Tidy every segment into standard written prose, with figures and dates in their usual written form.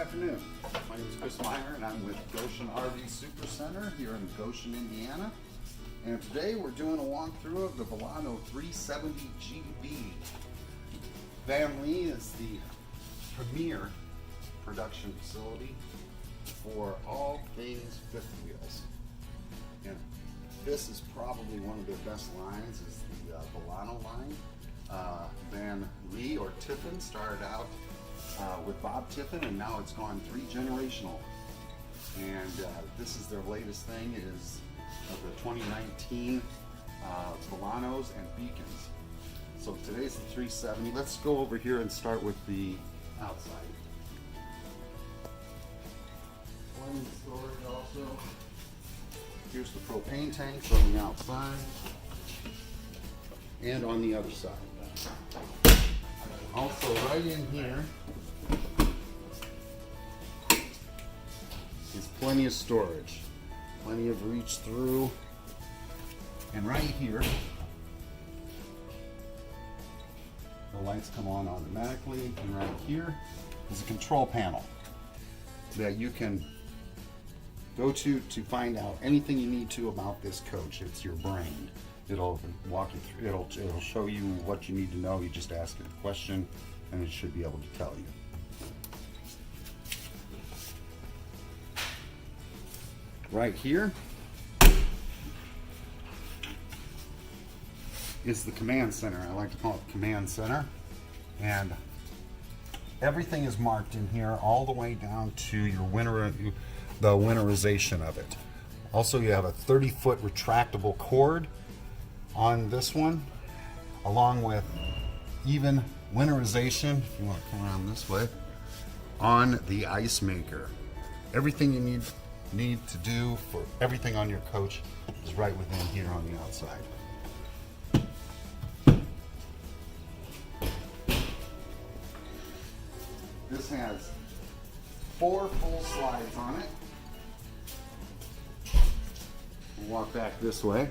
afternoon. My name is Chris Meyer and I'm with Goshen RV Super Center here in Goshen, Indiana. And today we're doing a walkthrough of the Vilano 370 GB. Van Lee is the premier production facility for all things fifth wheels. And this is probably one of their best lines, is the Vilano line. Van Lee or Tiffin started out with Bob Tiffin, and now it's gone 3 generational. And this is their latest thing, is the 2019 Vilanos and Beacons. So today's the 370. Let's go over here and start with the outside. One storage also. Here's the propane tanks on the outside and on the other side. Also right in here is plenty of storage, plenty of reach through, and right here the lights come on automatically, and right here is a control panel that you can go to find out anything you need to about this coach. It's your brain. It'll walk you through, it'll show you what you need to know. You just ask it a question and it should be able to tell you. Right here is the command center. I like to call it command center. And everything is marked in here all the way down to your the winterization of it. Also, you have a 30-foot retractable cord on this one, along with even winterization, if you want to come around this way, on the ice maker. Everything you need to do for everything on your coach is right within here on the outside. This has 4 full slides on it. We'll walk back this way.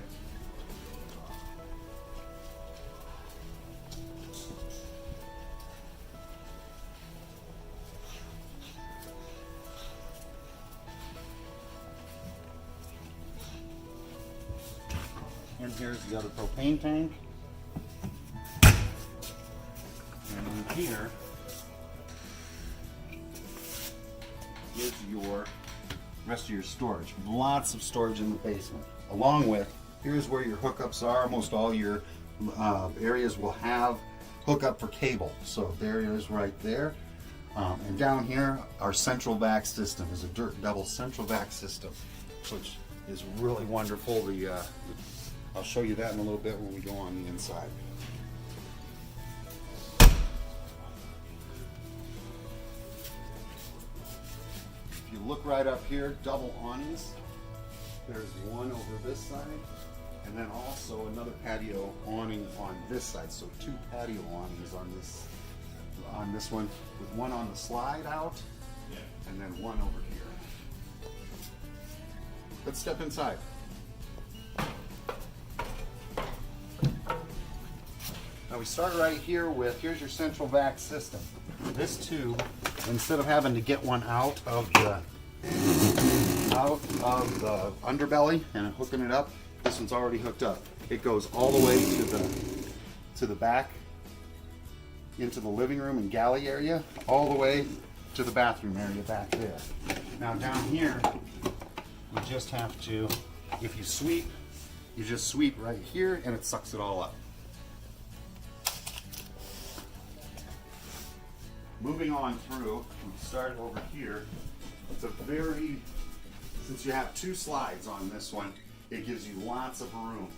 And here's the other propane tank. And in here is your rest of your storage. Lots of storage in the basement. Along with, here's where your hookups are. Almost all your areas will have hookup for cable. So there it is right there. And down here, our central vac system is a dirt double central vac system, which is really wonderful. I'll show you that in a little bit when we go on the inside. If you look right up here, double awnings. There's one over this side, and then also another patio awning on this side. So 2 patio awnings on this one, with one on the slide out, and then one over here. Let's step inside. Now we start right here with, here's your central vac system. This tube, instead of having to get one out of the underbelly and hooking it up, this one's already hooked up. It goes all the way to the back, into the living room and galley area, all the way to the bathroom area back there. Now down here, you just have to, if you sweep, you just sweep right here and it sucks it all up. Moving on through, we start over here. It's a since you have 2 slides on this one, it gives you lots of room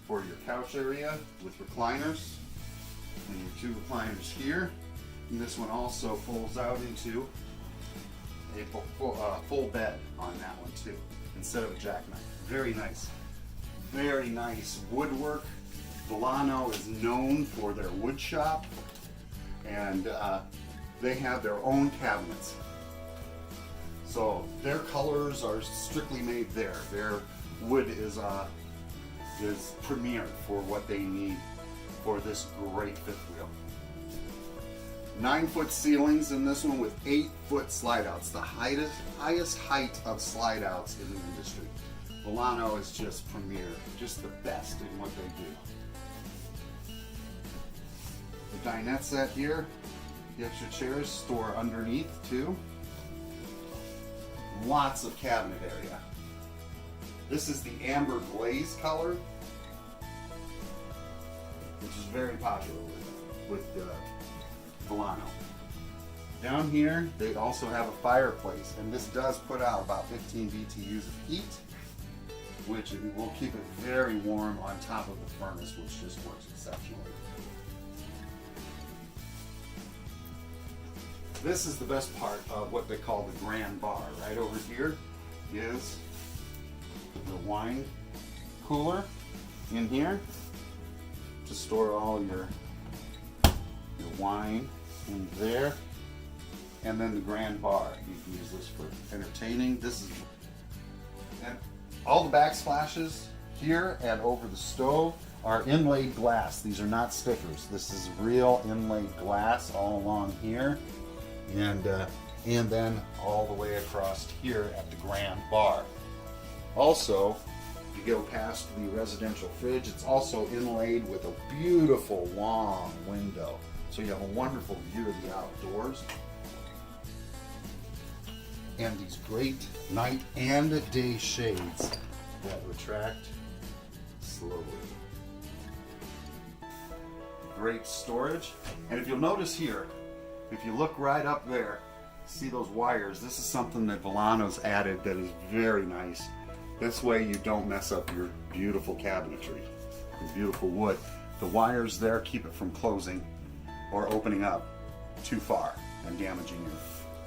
for your couch area with recliners, and your 2 recliners here. And this one also folds out into a full bed on that one too, instead of a jackknife. Very nice. Very nice woodwork. Vilano is known for their wood shop, and they have their own cabinets. So their colors are strictly made there. Their wood is premier for what they need for this great fifth wheel. 9-foot ceilings in this one with 8-foot slide outs, the highest height of slide outs in the industry. Vilano is just premier, just the best in what they do. The dinette set here, the extra chairs store underneath too. Lots of cabinet area. This is the amber glaze color, which is very popular with Vilano. Down here, they also have a fireplace, and this does put out about 15 BTUs of heat, which will keep it very warm on top of the furnace, which just works exceptionally. This is the best part of what they call the grand bar. Right over here is the wine cooler in here to store all your wine in there, and then the grand bar. You can use this for entertaining. And all the backsplashes here and over the stove are inlaid glass. These are not stickers. This is real inlaid glass all along here, and then all the way across here at the grand bar. Also, you go past the residential fridge, it's also inlaid with a beautiful long window. So you have a wonderful view of the outdoors. And these great night and day shades that retract slowly. Great storage. And if you'll notice here, if you look right up there, see those wires? This is something that Vilano's added that is very nice. This way you don't mess up your beautiful cabinetry, your beautiful wood. The wires there keep it from closing or opening up too far and damaging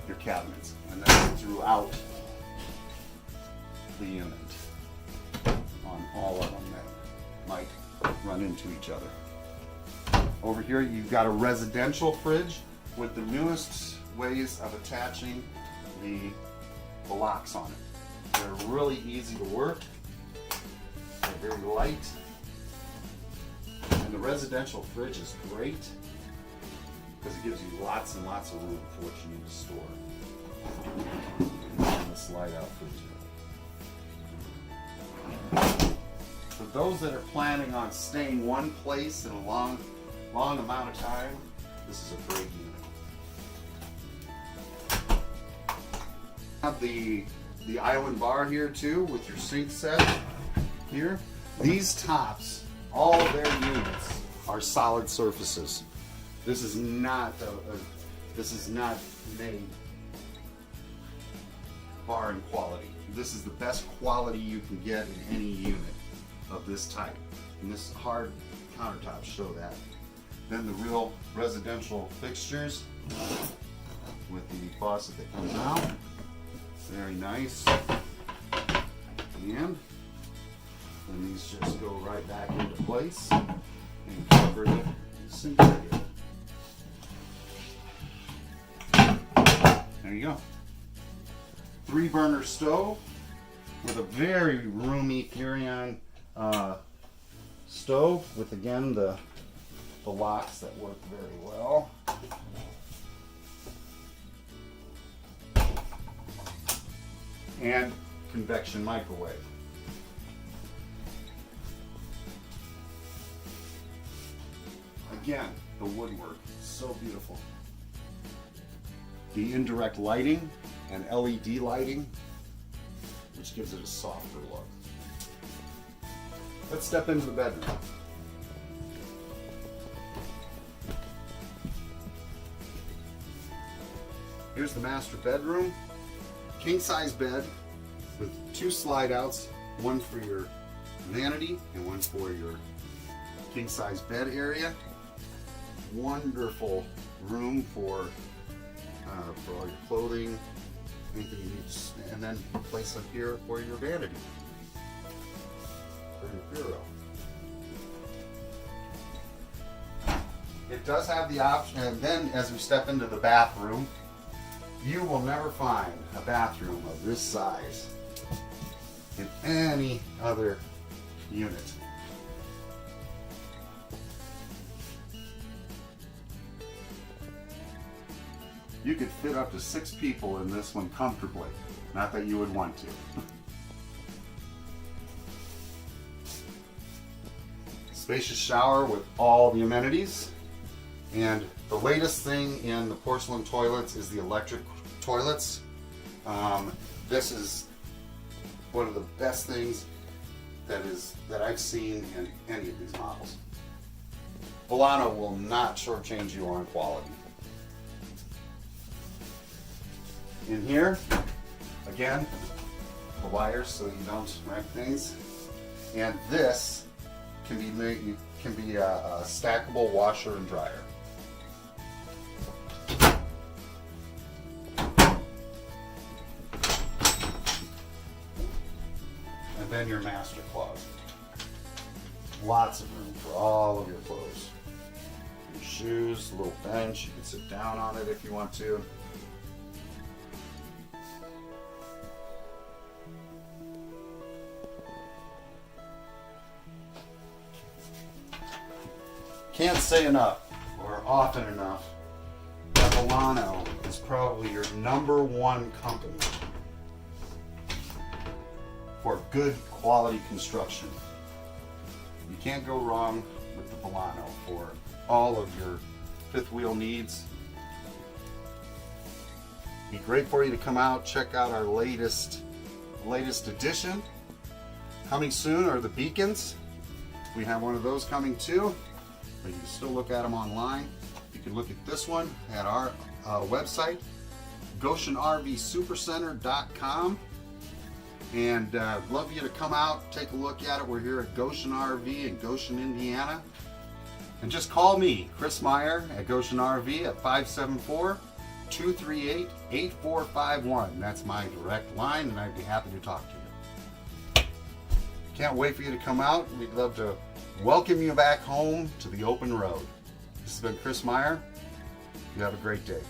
your cabinets. And that's throughout the unit on all of them that might run into each other. Over here you've got a residential fridge with the newest ways of attaching the locks on it. They're really easy to work, they're very light, and the residential fridge is great because it gives you lots and lots of room for what you need to store. And the slide out fridge. For those that are planning on staying one place in a long amount of time, this is a great unit. Have the island bar here too with your sink set here. These tops, all of their units are solid surfaces. This is not made barring quality. This is the best quality you can get in any unit of this type. And this hard countertops show that. Then the real residential fixtures with the faucet that comes out. Very nice. And then these just go right back into place and cover the sink area. There you go. 3-burner stove with a very roomy Furrion stove with, again, the locks that work very well. And convection microwave. Again, the woodwork, so beautiful. The indirect lighting and LED lighting, which gives it a softer look. Let's step into the bedroom. Here's the master bedroom. King size bed with 2 slide outs, one for your vanity and one for your king size bed area. Wonderful room for all your clothing, anything you need, and then place up here for your vanity, for your bureau. It does have the option, and then as we step into the bathroom, you will never find a bathroom of this size in any other unit. You could fit up to 6 people in this one comfortably. Not that you would want to. Spacious shower with all the amenities. And the latest thing in the porcelain toilets is the electric toilets. This is one of the best things that I've seen in any of these models. Vilano will not shortchange you on quality. In here, again, the wires so you don't wreck things. And this can be a stackable washer and dryer. And then your master closet. Lots of room for all of your clothes. Your shoes, a little bench, you can sit down on it if you want to. Can't say enough, or often enough, that Vilano is probably your #1 company for good quality construction. You can't go wrong with the Vilano for all of your fifth wheel needs. It'd be great for you to come out, check out our latest edition. Coming soon are the beacons. We have one of those coming too, but you can still look at them online. You can look at this one at our website, GoshenRVSupercenter.com. And love you to come out, take a look at it. We're here at Goshen RV in Goshen, Indiana. And just call me, Chris Meyer at Goshen RV at 574-238-8451. That's my direct line, and I'd be happy to talk to you. Can't wait for you to come out. We'd love to welcome you back home to the open road. This has been Chris Meyer. You have a great day.